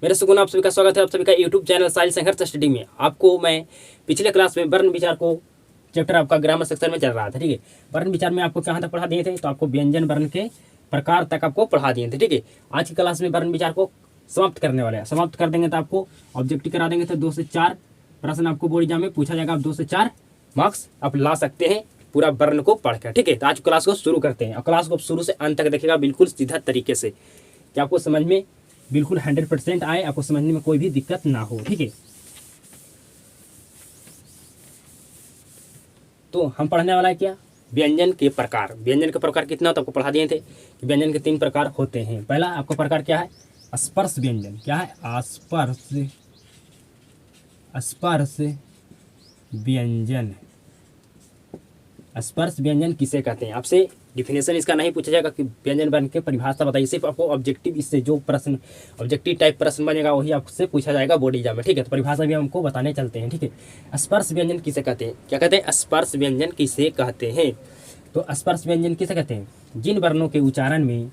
मेरे सुगुन आप सभी का स्वागत है आप सभी का यूट्यूब चैनल साहिल संघर्ष स्टडी में। आपको मैं पिछले क्लास में वर्ण विचार को चैप्टर आपका ग्रामर सेक्शन में चल रहा था, ठीक है। वर्ण विचार में आपको कहाँ तक पढ़ा दिए थे, तो आपको व्यंजन वर्ण के प्रकार तक आपको पढ़ा दिए थे, ठीक है। आज की क्लास में वर्ण विचार को समाप्त करने वाले हैं। समाप्त कर देंगे तो आपको ऑब्जेक्टिव करा देंगे, तो 2 से 4 प्रश्न आपको बोर्ड एग्जाम में पूछा जाएगा। आप 2 से 4 मार्क्स आप ला सकते हैं पूरा वर्ण को पढ़कर, ठीक है। तो आज क्लास को शुरू करते हैं और क्लास को शुरू से अंत तक देखिएगा बिल्कुल सीधा तरीके से, कि आपको समझ में बिल्कुल 100% आए, आपको समझने में कोई भी दिक्कत ना हो, ठीक है। तो हम पढ़ने वाला है क्या, व्यंजन के प्रकार। व्यंजन के प्रकार कितना होता है आपको पढ़ा दिए थे कि व्यंजन के 3 प्रकार होते हैं। पहला आपका प्रकार क्या है, स्पर्श व्यंजन। क्या है, स्पर्श व्यंजन। स्पर्श व्यंजन किसे कहते हैं, आपसे डिफिनेशन इसका नहीं पूछा जाएगा कि व्यंजन वर्ण के परिभाषा बताइए, सिर्फ आपको ऑब्जेक्टिव, इससे जो प्रश्न ऑब्जेक्टिव टाइप प्रश्न बनेगा वही आपसे पूछा जाएगा बोर्ड एग्जाम में, ठीक है। तो परिभाषा भी हमको बताने चलते हैं, ठीक है। स्पर्श व्यंजन किसे कहते हैं, क्या कहते हैं, स्पर्श व्यंजन किसे कहते हैं। तो स्पर्श व्यंजन किसे कहते हैं, जिन वर्णों के उच्चारण में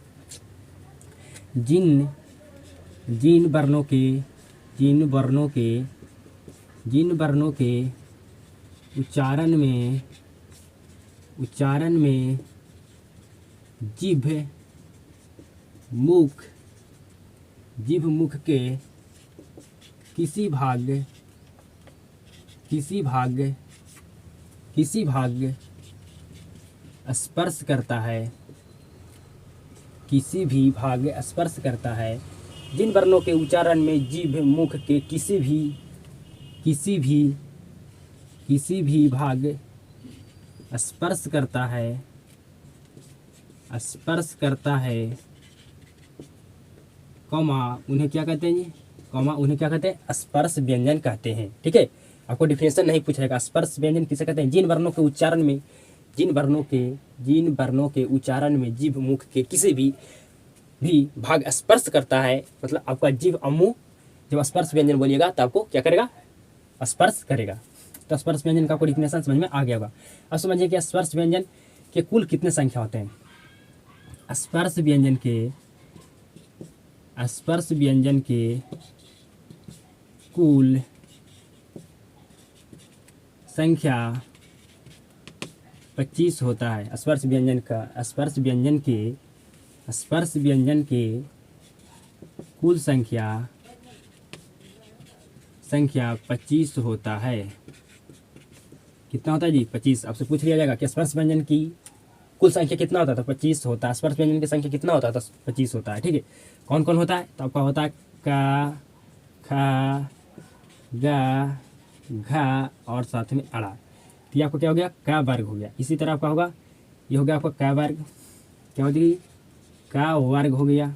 जिन वर्णों के उच्चारण में जिभ मुख के किसी भाग स्पर्श करता है, किसी भी भाग स्पर्श करता है। जिन वर्णों के उच्चारण में जिभ मुख के किसी भी भाग स्पर्श करता है, कॉमा उन्हें क्या कहते हैं जी, कॉमा उन्हें क्या कहते हैं, स्पर्श व्यंजन कहते हैं, ठीक है। आपको डिफिनेशन नहीं पूछेगा। स्पर्श व्यंजन किसे कहते हैं, जिन वर्णों के उच्चारण में जीभ मुख के किसी भी भाग स्पर्श करता है, मतलब आपका जीभ और मुंह जब स्पर्श व्यंजन बोलिएगा तो आपको क्या करेगा, स्पर्श करेगा। तो स्पर्श व्यंजन का आपको डिफिनेशन समझ में आ गया होगा। अब समझिए कि स्पर्श व्यंजन के कुल कितने संख्या होते हैं। स्पर्श व्यंजन के कुल संख्या 25 होता है। स्पर्श व्यंजन के कुल संख्या 25 होता है। कितना होता है जी, 25। आपसे पूछ लिया जाएगा कि स्पर्श व्यंजन की कुल संख्या कितना होता है, तो 25 होता है। स्पर्श व्यंजन की संख्या कितना होता है, तो 25 होता है, ठीक है। कौन कौन होता है, तो आपका होता है का, खा, गा, घा और साथ में अड़ा। तो ये आपको क्या हो गया, का वर्ग हो गया। इसी तरह आपका होगा, ये हो गया आपका का वर्ग, क्या हो जाएगी, का वर्ग हो गया,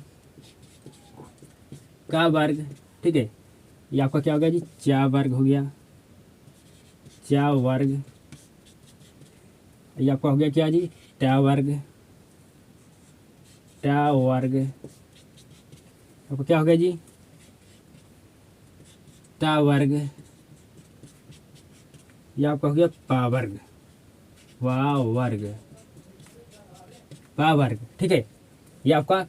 का वर्ग, ठीक है। ये आपका क्या हो गया जी, चा वर्ग हो गया, चा वर्ग। ये आपका हो गया क्या जी, टा वर्ग, टा वर्ग। आपको क्या हो गया जी, टा वर्ग। ये आपका हो गया पा वर्ग, वा वर्ग, पा वर्ग, ठीक है। ये आपका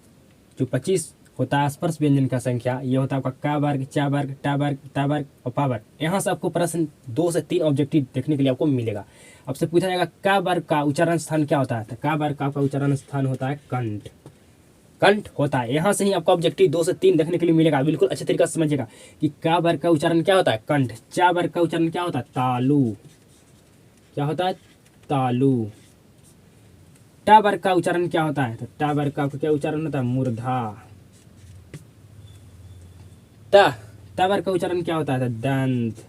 जो 25 होता है स्पर्श व्यंजन का संख्या, ये होता है आपका का वर्ग, चा वर्ग, टा वर्ग, ता वर्ग और पा वर्ग। यहाँ से आपको प्रश्न 2 से 3 ऑब्जेक्टिव देखने के लिए आपको मिलेगा। आपसे पूछा जाएगा का वर्ग का उच्चारण स्थान क्या होता है, तो का वर्ग का आपका उच्चारण स्थान होता है कंठ, कंठ होता है। यहाँ से ही आपको ऑब्जेक्टिव 2 से 3 देखने के लिए मिलेगा। बिल्कुल अच्छे तरीके से समझिएगा कि का वर्ग का उच्चारण क्या होता है, कंठ। चा वर्ग का उच्चारण क्या होता है, तालु, क्या होता है, तालु। टा वर्ग का उच्चारण क्या होता है, तो टा वर्ग का क्या उच्चारण होता है, मूर्धा। ता वर्ग का उच्चारण क्या होता है, दंत।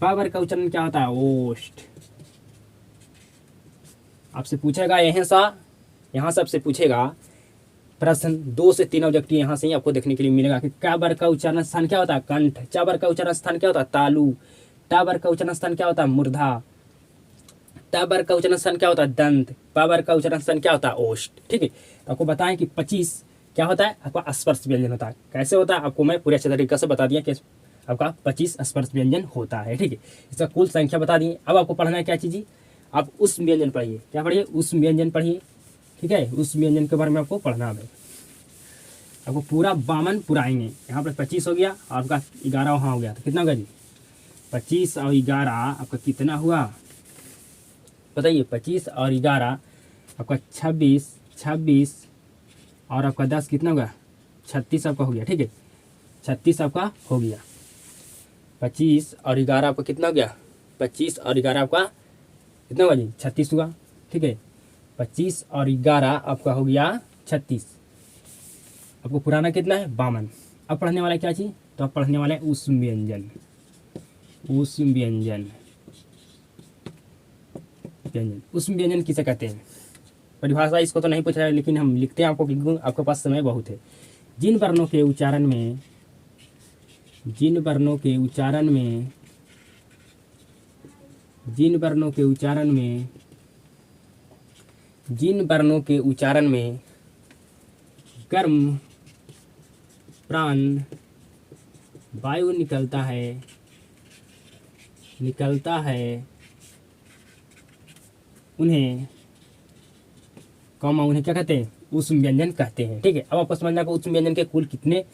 पा वर्ग का उच्चारण क्या होता है, ओष्ठ। आपसे पूछेगा यहाँ से आपसे पूछेगा प्रश्न 2 से 3 ऑब्जेक्टिव यहाँ से ही आपको देखने के लिए मिलेगा कि का वर्ग का उच्चारण स्थान क्या होता है, कंठ। चा वर्ग का उच्चारण स्थान क्या होता है, तालु। टा वर्ग का उच्चारण स्थान क्या होता है, मूर्धा। ता वर्ग का उच्चारण स्थान क्या होता है, दंत। पा वर्ग का उच्चारण स्थान क्या होता है, ओष्ठ, ठीक है। तो आपको बताएं कि 25 क्या होता है, आपका स्पर्श व्यंजन होता है। कैसे होता है आपको मैं पूरे अच्छे तरीके से बता दिया कि आपका 25 स्पर्श व्यंजन होता है, ठीक है। इसका कुल संख्या बता दिए। अब आपको पढ़ना है क्या चीज़, आप उस व्यंजन पढ़िए। क्या पढ़िए, उस व्यंजन पढ़िए, ठीक है। उस व्यंजन के बारे में आपको पढ़ना है। आपको पूरा 52 पुराएंगे। यहाँ पर 25 हो गया और आपका 11 वहाँ हो गया, तो कितना होगा जी? 25 और 11 आपका कितना हुआ बताइए? 25 और 11 आपका 26, 26 और आपका 10 कितना होगा? 36 आपका हो गया। ठीक है, 36 आपका हो गया। 25 और 11 आपका कितना हो गया? 25 और 11 आपका कितना होगा जी? 36 हुआ। ठीक है, 25 और 11 आपका हो गया 36। आपको पुराना कितना है? 52। अब पढ़ने वाला क्या चीज़? तो अब पढ़ने वाले ऊष्म व्यंजन। ऊष्म व्यंजन, व्यंजन ऊष्म व्यंजन किसे कहते हैं? परिभाषा इसको तो नहीं पूछा है, लेकिन हम लिखते हैं आपको क्योंकि आपके पास समय बहुत है। जिन वर्णों के उच्चारण में, जिन वर्णों के उच्चारण में, जिन वर्णों के उच्चारण में, जिन वर्णों के उच्चारण में गर्म प्राण वायु निकलता है, निकलता है, उन्हें उन्हें क्या कहते हैं? ऊष्म व्यंजन कहते हैं। ठीक है, अब आपको समझना कि ऊष्म व्यंजन के कुल कितने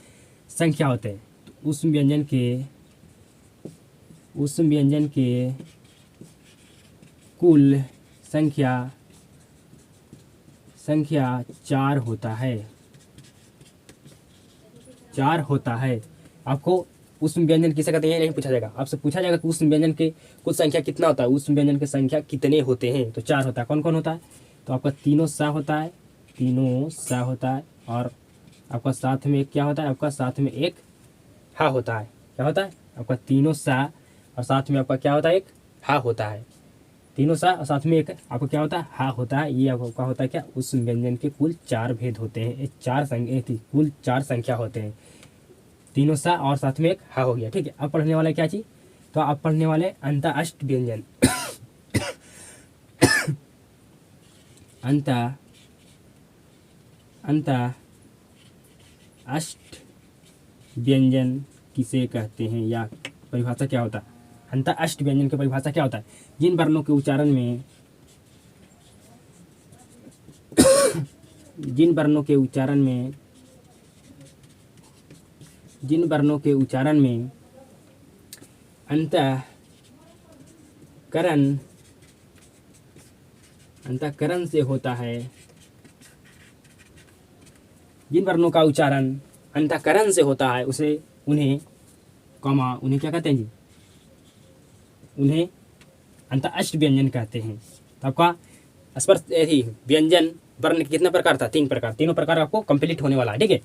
संख्या होते हैं। ऊष्म व्यंजन के, ऊष्म व्यंजन के कुल संख्या 4 होता है। 4 होता है। आपको ऊष्म व्यंजन किसे कहते हैं नहीं पूछा जाएगा, आपसे पूछा जाएगा कि ऊष्म व्यंजन के कुल संख्या कितना होता है, ऊष्म व्यंजन की संख्या कितने होते हैं? तो 4 होता है। कौन कौन होता है? तो आपका तीनों सा होता है, तीनों सा होता है, और आपका साथ में क्या होता है? आपका साथ में एक हा होता है। क्या होता है? आपका तीनों सा और साथ में आपका क्या होता है? एक हा होता है। तीनों सा और साथ में एक आपको क्या होता है? हा होता है। ये आपका होता है क्या? उस व्यंजन के कुल 4 भेद होते हैं। कुल 4 संख्या होते हैं। तीनों सा और साथ में एक हा हो गया। ठीक है, अब पढ़ने वाला क्या चीज? तो आप पढ़ने वाले अंतःअष्ट व्यंजन। अंतःअष्ट व्यंजन किसे कहते हैं, या परिभाषा क्या होता है? अंतःअष्ट व्यंजन की परिभाषा क्या होता है? जिन वर्णों के उच्चारण में, जिन वर्णों के उच्चारण में, जिन वर्णों के उच्चारण में अंतःकरण, अंतःकरण से होता है, जिन वर्णों का उच्चारण अंतःकरण से होता है उसे, उन्हें क्या कहते हैं जी? उन्हें अंतःअष्ट व्यंजन कहते हैं। तो आपका स्पर्श व्यंजन वर्ण कितना प्रकार था? 3 प्रकार। तीनों प्रकार आपको कंप्लीट होने वाला है। ठीक है,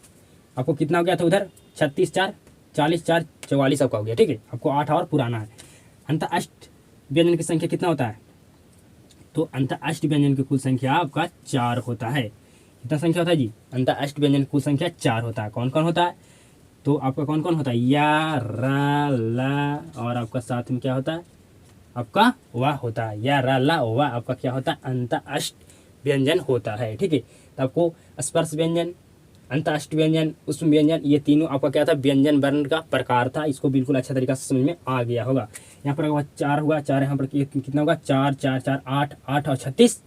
आपको कितना हो गया था उधर? 36 4 40 4 44 आपका हो गया। ठीक है, आपको 8 और पुराना है। अंतःअष्ट व्यंजन की संख्या कितना होता है? तो अंतःअष्ट व्यंजन की कुल संख्या आपका 4 होता है। कितना संख्या होता है जी? अंतःअष्ट व्यंजन की कुल संख्या 4 होता है। कौन कौन होता है? तो आपका कौन कौन होता है? या, रा, ला, और आपका साथ में क्या होता है? आपका वाह होता है। या, रा, ला, वाह आपका क्या होता है? अंतःअष्ट व्यंजन होता है। ठीक है, तो आपको स्पर्श व्यंजन, अंतःअष्ट व्यंजन, ऊष्म व्यंजन, ये तीनों आपका क्या था? व्यंजन वर्ण का प्रकार था। इसको बिल्कुल अच्छा तरीका से समझ में आ गया होगा। यहाँ पर 4 हुआ, 4 यहाँ पर कितना होगा? 4 4 4 8 8 और 36,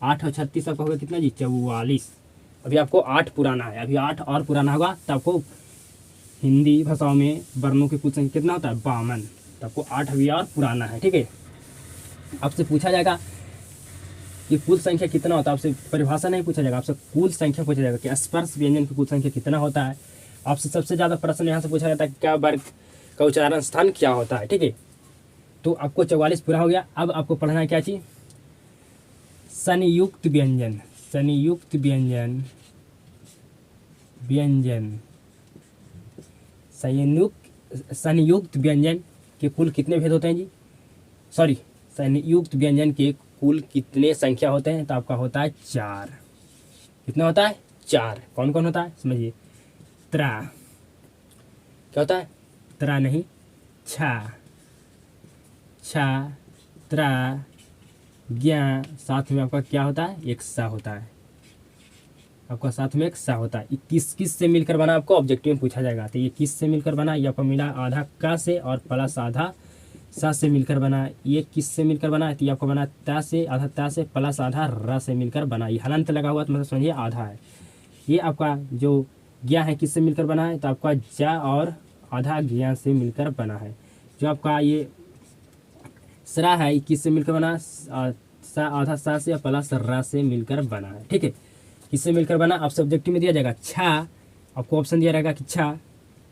8 और 36 आपका होगा कितना जी? 44। अभी आपको 8 पुराना है, अभी 8 और पुराना होगा तो आपको हिंदी भाषाओं में वर्णों की कुल संख्या कितना होता है? 52। तो आपको 8 अभी और पुराना है। ठीक है, आपसे पूछा जाएगा कि कुल संख्या कितना होता है, आपसे परिभाषा नहीं पूछा जाएगा, आपसे कुल संख्या पूछा जाएगा कि स्पर्श व्यंजन की कुल संख्या कितना होता है। आपसे सबसे ज़्यादा प्रश्न यहाँ से पूछा जाता है क्या वर्ग का उच्चारण स्थान क्या होता है। ठीक है, तो आपको 44 पूरा हो गया। अब आपको पढ़ना है क्या चीज़? संयुक्त व्यंजन। संयुक्त व्यंजन, व्यंजन संयुक्त व्यंजन के कुल कितने भेद होते हैं जी? सॉरी, संयुक्त व्यंजन के कुल कितने संख्या होते हैं? तो आपका होता है 4। कितना होता है? 4। कौन कौन होता है समझिए? त्रा, क्या होता है? त्रा नहीं, छा, छा, त्रा, ज्ञा, साथ में आपका क्या होता है? एक सा होता है। आपका साथ में एक सा होता है। ये किस से मिलकर बना? आपको ऑब्जेक्टिव में पूछा जाएगा। तो ये किस से मिलकर बना? ये आपको मिला आधा का से और प्लस आधा सा से मिलकर बना। ये किस से मिलकर बना? तो ये आपको बना ता से, आधा ता से प्लस आधा रा से मिलकर बना। ये हलंत लगा हुआ तो मतलब समझिए आधा है। ये आपका जो ज्ञा है किससे मिलकर बना है, तो आपका जा और आधा ज्ञा से मिलकर बना है। जो आपका ये सरा है किससे मिलकर बना, सा आधा सा से प्लस रा से मिलकर बना है। ठीक है, किससे मिलकर बना, आप सब्जेक्टिव में दिया जाएगा छा, आपको ऑप्शन दिया रहेगा कि छा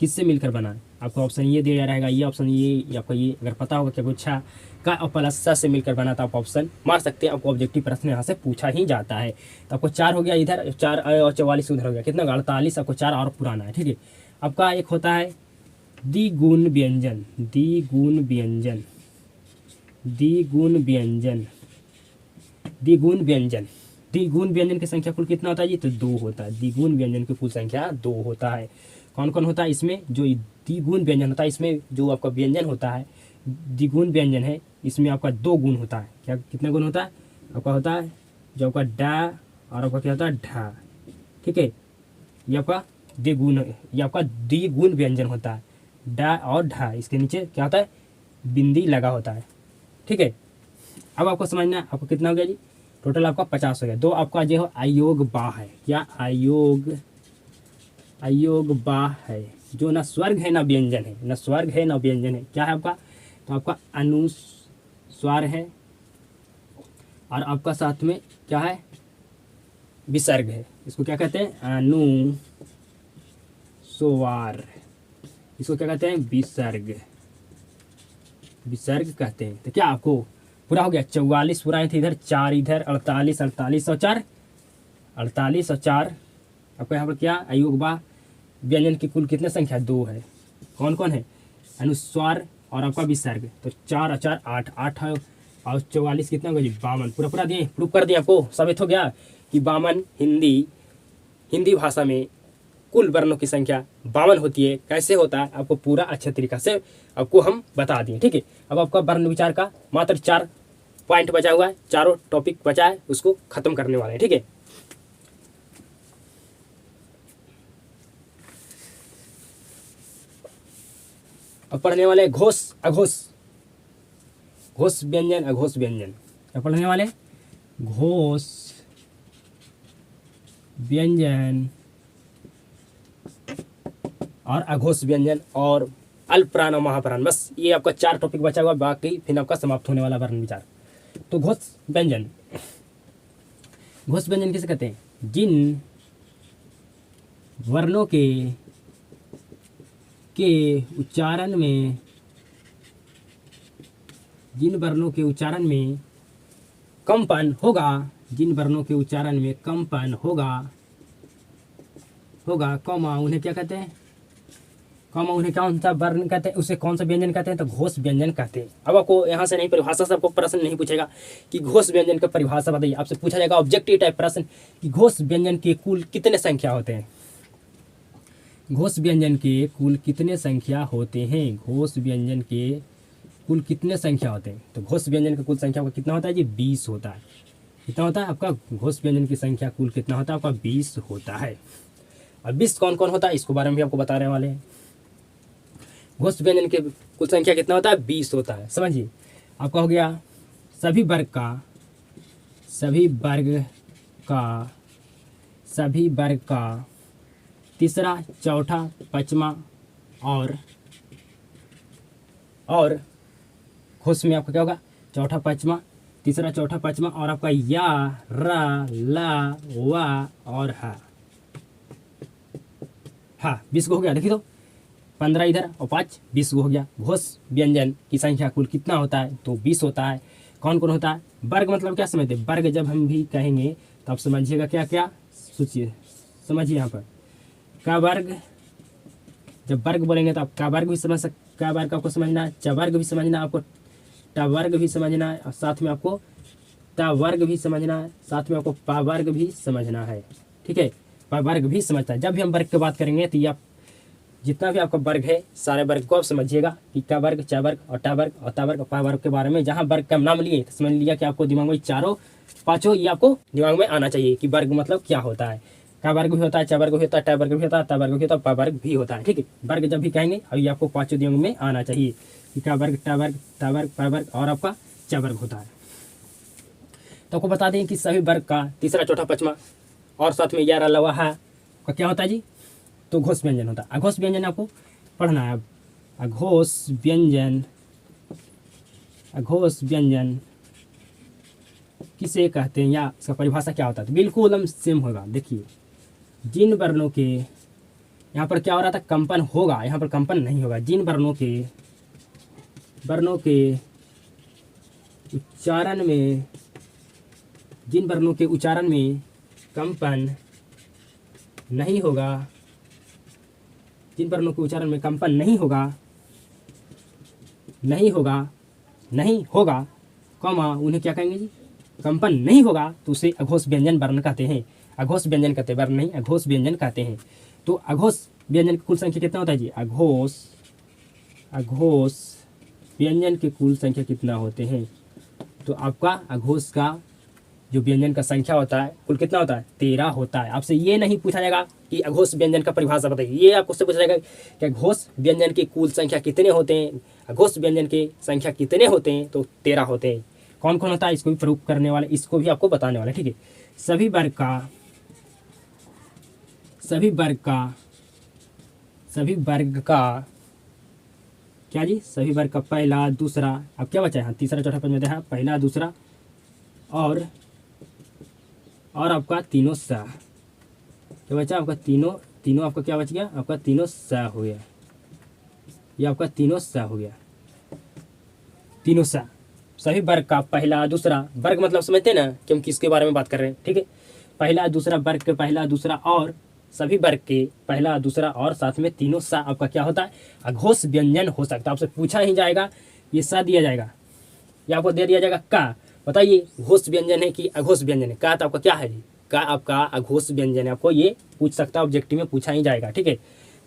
किससे मिलकर बना है, आपको ऑप्शन ये दिया रहेगा, ये ऑप्शन ये आपको ये अगर पता होगा कि आपको छा का और प्लस सा से मिलकर बना तो आप ऑप्शन मार सकते हैं। आपको ऑब्जेक्टिव प्रश्न यहाँ से पूछा ही जाता है। तो आपको 4 हो गया इधर, 4 और 44 उधर हो गया, कितना 48, आपको 4 और पुराना है। ठीक है, आपका एक होता है द्विगुण व्यंजन, द्विगुण व्यंजन, द्विगुण व्यंजन, द्विगुण व्यंजन, द्विगुण व्यंजन की संख्या कुल कितना होता है जी, तो 2 होता है। द्विगुण व्यंजन की कुल संख्या 2 होता है। कौन कौन होता है इसमें, जो द्विगुण व्यंजन होता है इसमें जो आपका व्यंजन होता है द्विगुण व्यंजन है, इसमें आपका 2 गुण होता है। क्या कितने गुण होता है, आपका होता है जो आपका डा और आपका क्या होता है ढा। ठीक है, ये आपका द्विगुण, ये आपका द्विगुण व्यंजन होता है, डा और ढा, इसके नीचे क्या होता है बिंदी लगा होता है। ठीक है, अब आपको समझना है आपको कितना हो गया जी, टोटल आपका 50 हो गया। 2 आपका जो है अयोग बा है, क्या अयोग, अयोग बा है, जो ना स्वर्ग है ना व्यंजन है, ना स्वर्ग है ना व्यंजन है, क्या है आपका, तो आपका अनुस्वार है और आपका साथ में क्या है विसर्ग है। इसको क्या कहते हैं अनुस्वार, इसको क्या कहते हैं विसर्ग, विसर्ग कहते हैं। तो क्या आपको पूरा हो गया, 44 पूरा थे इधर, 4 इधर, 48, 48 और 4, 48 और 4 आपको यहाँ पर क्या अयोगबा व्यंजन की कुल कितने संख्या 2 है। कौन कौन है, अनुस्वार और आपका विसर्ग, तो 4 और 4 8, 8 है और 44 कितना होगा जी 52। पूरा पूरा दिए, प्रूफ कर दिए आपको, साबित हो गया कि 52 हिंदी भाषा में कुल वर्णों की संख्या 52 होती है। कैसे होता है आपको पूरा अच्छे तरीका से आपको हम बता दिए। ठीक है, अब आपका वर्ण विचार का मात्र 4 पॉइंट बचा हुआ है, चारों टॉपिक बचा है, उसको खत्म करने वाले हैं। ठीक है, अब पढ़ने वाले घोष अघोष, घोष व्यंजन अघोष व्यंजन। क्या पढ़ने वाले, घोष व्यंजन और अघोष व्यंजन और अल्पप्राण और महाप्राण, बस ये आपका 4 टॉपिक बचा हुआ, बाकी फिर आपका समाप्त होने वाला वर्ण विचार। तो घोष व्यंजन, घोष व्यंजन किसे कहते हैं, जिन वर्णों के उच्चारण में, जिन वर्णों के उच्चारण में कंपन होगा, जिन वर्णों के उच्चारण में कंपन होगा कौमा, उन्हें क्या कहते हैं, कौमा उन्हें कौन सा वर्ण कहते हैं, उसे कौन सा व्यंजन कहते हैं, तो घोष व्यंजन कहते हैं। अब आपको यहाँ से नहीं परिभाषा से आपको प्रश्न नहीं पूछेगा कि घोष व्यंजन का परिभाषा बताइए, आपसे पूछा जाएगा ऑब्जेक्टिव टाइप प्रश्न कि घोष व्यंजन के कुल कितने संख्या होते हैं, घोष व्यंजन के कुल कितने संख्या होते हैं, घोष व्यंजन के कुल कितने संख्या होते हैं, तो घोष व्यंजन का कुल संख्या का कितना होता है जी 20 होता है। कितना होता है आपका घोष व्यंजन की संख्या कुल कितना होता है आपका 20 होता है। अब 20 कौन कौन होता है इसको बारे में भी आपको बताने वाले हैं। घोष व्यंजन के कुल संख्या कितना होता है 20 होता है। समझिए आपका हो गया सभी वर्ग का तीसरा चौथा पांचवा और घोष में आपका क्या होगा चौथा पांचवा, तीसरा चौथा पांचवा और आपका या रा ला वा और हा 20 को हो गया। देखिए तो 15 इधर और 5 20 को हो गया। घोष व्यंजन की संख्या कुल कितना होता है तो 20 होता है। कौन कौन होता है, वर्ग मतलब क्या समझते हैं, वर्ग जब हम भी कहेंगे तो आप समझिएगा क्या क्या, सोचिए समझिए यहाँ पर का वर्ग, जब वर्ग बोलेंगे तो आप का वर्ग भी समझ सकते, का वर्ग आपको समझना है, च वर्ग भी समझना है आपको, ट वर्ग भी समझना है और साथ में आपको ता वर्ग भी समझना है, साथ में आपको पा वर्ग भी समझना है। ठीक है, पा वर्ग भी समझता है। जब भी हम वर्ग की बात करेंगे तो ये आप जितना भी आपका वर्ग है सारे वर्ग को आप समझिएगा कि का वर्ग, च वर्ग और टा वर्ग और ता वर्ग और पा वर्ग के बारे में जहाँ वर्ग का नाम लिए तो समझ लिया कि आपको दिमाग में चारों पांचों ये आपको दिमाग में आना चाहिए कि वर्ग मतलब क्या होता है। का वर्ग भी होता है, च वर्ग भी होता है, टा वर्ग भी होता है, ता वर्ग भी होता है, पा वर्ग भी होता है। ठीक है, वर्ग जब भी कहेंगे और ये आपको पांचों दिमाग में आना चाहिए कि का वर्ग, टा वर्ग, ता वर्ग, पा वर्ग और आपका च वर्ग होता है। तो आपको बता दें कि सभी वर्ग का तीसरा चौथा पांचवा और साथ में 11 लवा है का क्या होता है जी तो घोष व्यंजन होता है। अघोष व्यंजन आपको पढ़ना है अब। अघोष व्यंजन, अघोष व्यंजन किसे कहते हैं या इसका परिभाषा क्या होता है? तो बिल्कुल हम सेम होगा। देखिए, जिन वर्णों के, यहाँ पर क्या हो रहा था, कंपन होगा, यहाँ पर कंपन नहीं होगा। जिन वर्णों के उच्चारण में, जिन वर्णों के उच्चारण में कंपन नहीं होगा, जिन वर्णों के उच्चारण में कंपन नहीं होगा, कॉमा, उन्हें क्या कहेंगे जी, कंपन नहीं होगा, तो उसे अघोष व्यंजन वर्ण कहते हैं। अघोष व्यंजन कहते हैं, वर्ण नहीं, अघोष व्यंजन कहते हैं। तो अघोष व्यंजन की कुल संख्या कितना होता है जी? अघोष व्यंजन की कुल संख्या कितना होते हैं? तो आपका अघोष का जो व्यंजन का संख्या होता है कुल कितना होता है? 13 होता है। आपसे ये नहीं पूछा जाएगा कि अघोष व्यंजन का परिभाषा बताइए, ये आपको पूछा जाएगा कि अघोष व्यंजन की कुल संख्या कितने होते हैं, अघोष व्यंजन की संख्या कितने होते हैं? तो 13 होते हैं। कौन कौन होता है इसको भी प्रूव करने वाले, इसको भी आपको बताने वाले, ठीक है। सभी वर्ग का क्या जी? सभी वर्ग का पहला, दूसरा, अब क्या बचा है? तीसरा, चौथा, पंचमा है, पहला, दूसरा और आपका तीनों सा। क्या बचा आपका? तीनों आपका क्या बच गया? आपका तीनों सा हो गया। ये आपका तीनों सा हो गया, तीनों सा। सभी वर्ग का पहला, दूसरा, वर्ग मतलब समझते हैं ना कि हम किसके बारे में बात कर रहे हैं, ठीक है। पहला, दूसरा, वर्ग के पहला, दूसरा और सभी वर्ग के पहला, दूसरा और साथ में तीनों सा आपका क्या होता है? अघोष व्यंजन हो सकता है। आपसे पूछा ही जाएगा, ये सा दिया जाएगा या आपको दे दिया जाएगा का, बताइए घोष व्यंजन है कि अघोष व्यंजन है? का तो आपका क्या है जी? का आपका अघोष व्यंजन है, आपको ये पूछ सकता है, ऑब्जेक्टिव में पूछा ही जाएगा, ठीक है।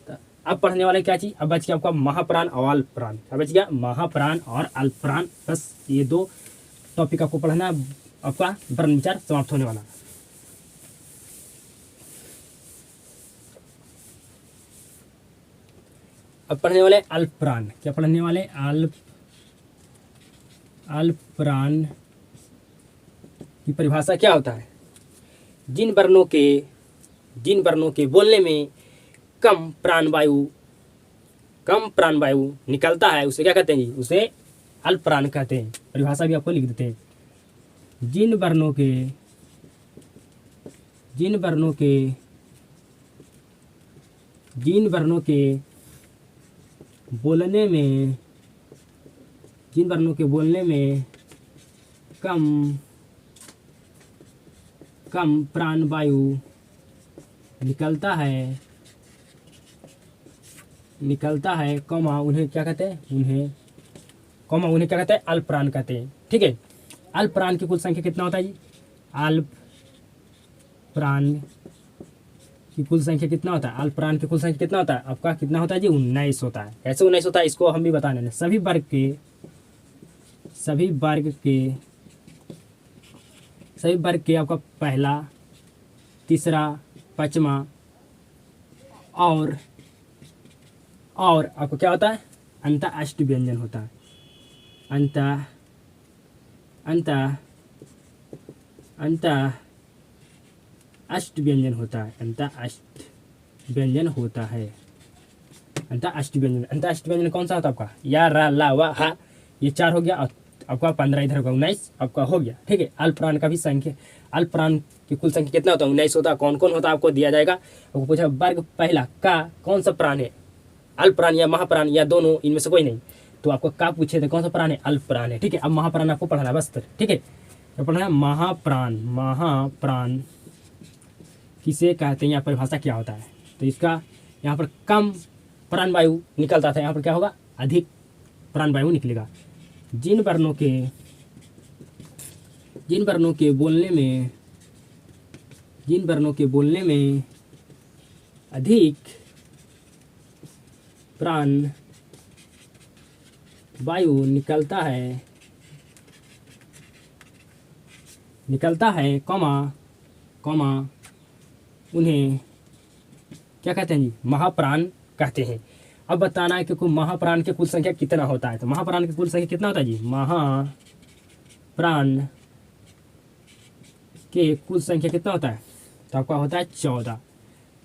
तो अब पढ़ने वाले क्या चीज? अब बच गया आपका महाप्राण और अल्पप्राण। क्या बच गया? महाप्राण और अल्पप्राण। बस ये 2 टॉपिक आपको पढ़ना, आपका वर्ण विचार समाप्त होने वाला। अब पढ़ने वाले अल्पप्राण। क्या पढ़ने वाले? अल्पप्राण की परिभाषा क्या होता है? जिन वर्णों के बोलने में कम प्राणवायु निकलता है उसे क्या कहते हैं जी? उसे अल्पप्राण कहते हैं। परिभाषा भी आपको लिख देते हैं। जिन वर्णों के बोलने में कम प्राणवायु निकलता है, कॉमा, उन्हें क्या कहते हैं? उन्हें क्या कहते हैं? अल्पप्राण कहते हैं, ठीक है। अल्पप्राण की कुल संख्या कितना होता है जी? अल्पप्राण की कुल संख्या कितना होता है? अल्पप्राण की कुल संख्या कितना होता है? आपका कितना होता है जी? 19 होता है। कैसे 19 होता है इसको हम भी बताने हैं। सभी वर्ग के आपका पहला, तीसरा, पांचवा और आपको क्या होता है? अंत अष्ट व्यंजन होता है। अंत अष्ट व्यंजन होता है। अंत अष्ट व्यंजन कौन सा होता है आपका? या, रा, ला, वा, हा, ये 4 हो गया और आपका 15 इधर होगा, 19 आपका हो गया, ठीक है। अल्पप्राण का भी संख्या, अल्पप्राण की कुल संख्या कितना होता है? 19 होता है। कौन कौन होता है आपको दिया जाएगा। आपको पूछा वर्ग पहला का कौन सा प्राण है? अल्पप्राण या महाप्राण या दोनों, इनमें से कोई नहीं। तो आपको का पूछे थे कौन सा प्राण है? अल्पप्राण है, ठीक है। अब महाप्राण आपको पढ़ना बस, ठीक है। तो पढ़ना है महाप्राण किसे कहते हैं या परिभाषा क्या होता है? तो इसका यहाँ पर कम प्राणवायु निकलता था, यहाँ पर क्या होगा? अधिक प्राणवायु निकलेगा। जिन वर्णों के बोलने में अधिक प्राण वायु निकलता है, कॉमा, उन्हें क्या कहते हैं जी? महाप्राण कहते हैं। अब बताना है कि महाप्राण की कुल संख्या कितना होता है। तो महाप्राण की कुल संख्या कितना होता है जी? महाप्राण के कुल संख्या कितना होता है? तो आपका होता है 14।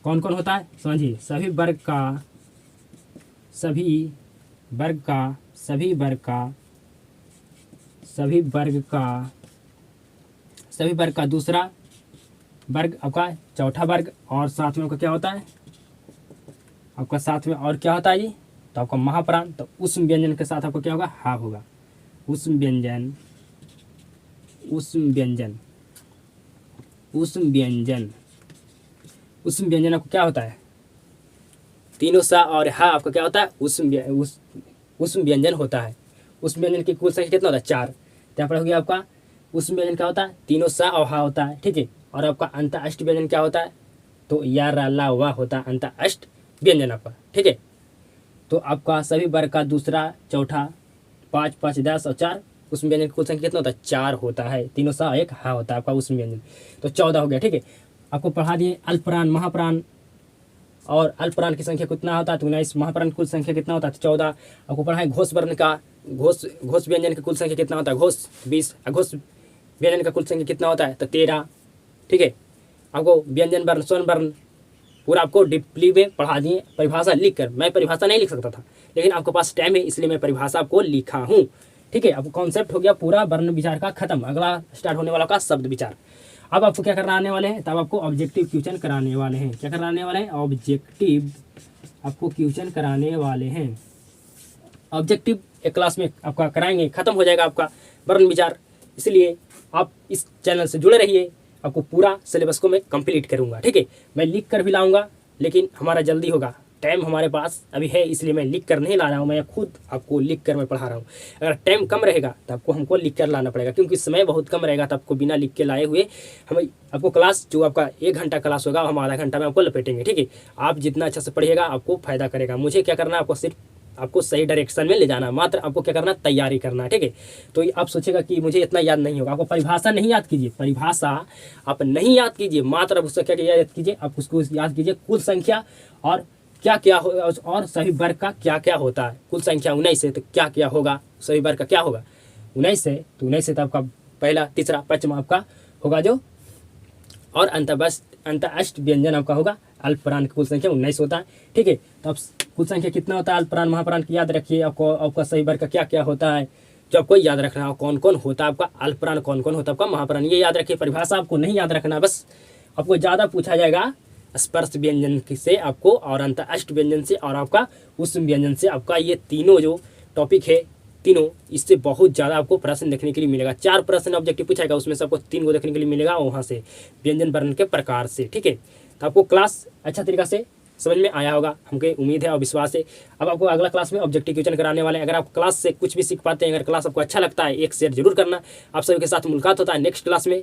कौन कौन होता है समझिए, सभी वर्ग का सभी वर्ग का सभी वर्ग का सभी वर्ग का सभी वर्ग का दूसरा वर्ग आपका चौथा वर्ग, और साथ में आपका क्या होता है आपका साथ में और क्या होता है जी, तो आपका महाप्राण। तो उस व्यंजन के साथ आपको क्या होगा, हा होगा। उस व्यंजन उस व्यंजन उस व्यंजन उस व्यंजन आपको क्या होता है, तीनों सा और हा आपका क्या होता है, उस व्यंजन होता है। उस व्यंजन की कुल संख्या कितना होता है, 4। यहाँ पर हो गया आपका उस व्यंजन क्या होता है, तीनों सा और हा होता है, ठीक है। और आपका अंत अष्ट व्यंजन क्या होता है, तो या रा ला वा होता है अंत अष्ट व्यंजन आपका, ठीक है। तो आपका सभी वर्ग का दूसरा चौथा 5 5 10 और 4, उस व्यंजन की कुल संख्या कितना होता है, 4 होता है। तीनों सा और एक हा होता है आपका उस व्यंजन, तो 14 हो गया, ठीक है। आपको पढ़ा दिए अल्पप्राण महाप्राण, और अल्पप्राण की संख्या कितना होता है, तो 19। महाप्राण की कुल संख्या कितना होता है, तो 14। आपको पढ़ा है घोष वर्ण का घोष व्यंजन की कुल संख्या कितना होता है, घोष 20। अघोष व्यंजन का कुल संख्या कितना होता है, तो 13, ठीक है। आपको व्यंजन वर्ण स्वर्ण वर्ण पूरा आपको डीपली में पढ़ा दिए, परिभाषा लिख कर। मैं परिभाषा नहीं लिख सकता था, लेकिन आपके पास टाइम है इसलिए मैं परिभाषा आपको लिखा हूँ, ठीक है। अब कॉन्सेप्ट हो गया पूरा वर्ण विचार का खत्म। अगला स्टार्ट होने वाला का शब्द विचार। अब आपको क्या कराने वाले हैं, तब आपको ऑब्जेक्टिव क्वेश्चन कराने वाले हैं। क्या कराने वाले हैं, ऑब्जेक्टिव आपको क्वेश्चन कराने वाले हैं। ऑब्जेक्टिव एक क्लास में आपका कराएंगे, खत्म हो जाएगा आपका वर्ण विचार। इसलिए आप इस चैनल से जुड़े रहिए, आपको पूरा सिलेबस को मैं कंप्लीट करूंगा, ठीक है। मैं लिख कर भी लाऊंगा, लेकिन हमारा जल्दी होगा, टाइम हमारे पास अभी है, इसलिए मैं लिख कर नहीं ला रहा हूँ, मैं खुद आपको लिख कर मैं पढ़ा रहा हूँ। अगर टाइम कम रहेगा तो आपको हमको लिख कर लाना पड़ेगा, क्योंकि समय बहुत कम रहेगा, तो आपको बिना लिख के लाए हुए हम आपको क्लास जो आपका 1 घंटा क्लास होगा हम आधा घंटा में आपको लपेटेंगे, ठीक है। आप जितना अच्छा से पढ़िएगा आपको फायदा करेगा। मुझे क्या करना है, आपको सिर्फ आपको सही डायरेक्शन में ले जाना, मात्र आपको क्या करना, तैयारी करना, ठीक है। तो आप सोचेगा कि मुझे इतना याद नहीं होगा, आपको परिभाषा नहीं याद कीजिए, परिभाषा आप नहीं याद कीजिए, मात्र आप उसका क्या याद कीजिए, आप उसको याद कीजिए कुल संख्या और क्या क्या हो, और सभी वर्ग का क्या क्या होता है। कुल संख्या 19 है तो क्या क्या होगा, सभी वर्ग का क्या होगा, 19 है तो 19 है तो आपका पहला तीसरा पंचमा आपका होगा जो, और अंत अष्ट व्यंजन आपका होगा। अल्पप्राण की कुल संख्या 19 होता है, ठीक है। तो अब कुल संख्या कितना होता है अल्पप्राण महाप्राण की याद रखिए। आपको आपका सही वर्ग का क्या क्या होता है जो आपको याद रखना है, कौन कौन होता है आपका अल्पप्राण, कौन कौन होता है आपका महाप्राण, ये याद रखिए। परिभाषा आपको नहीं याद रखना, बस आपको ज़्यादा पूछा जाएगा स्पर्श व्यंजन से आपको, और अंत अष्ट व्यंजन से, और आपका उस व्यंजन से। आपका ये तीनों जो टॉपिक है तीनों, इससे बहुत ज़्यादा आपको प्रश्न देखने के लिए मिलेगा। 4 प्रश्न ऑब्जेक्टिव पूछाएगा, उसमें से आपको 3 को देखने के लिए मिलेगा वहाँ से व्यंजन वर्ण के प्रकार से, ठीक है। तो आपको क्लास अच्छा तरीका से समझ में आया होगा, हमको उम्मीद है और विश्वास है। अब आपको अगला क्लास में ऑब्जेक्टिव क्वेश्चन कराने वाले हैं। अगर आप क्लास से कुछ भी सीख पाते हैं, अगर क्लास आपको अच्छा लगता है, एक शेयर जरूर करना। आप सभी के साथ मुलाकात होता है नेक्स्ट क्लास में।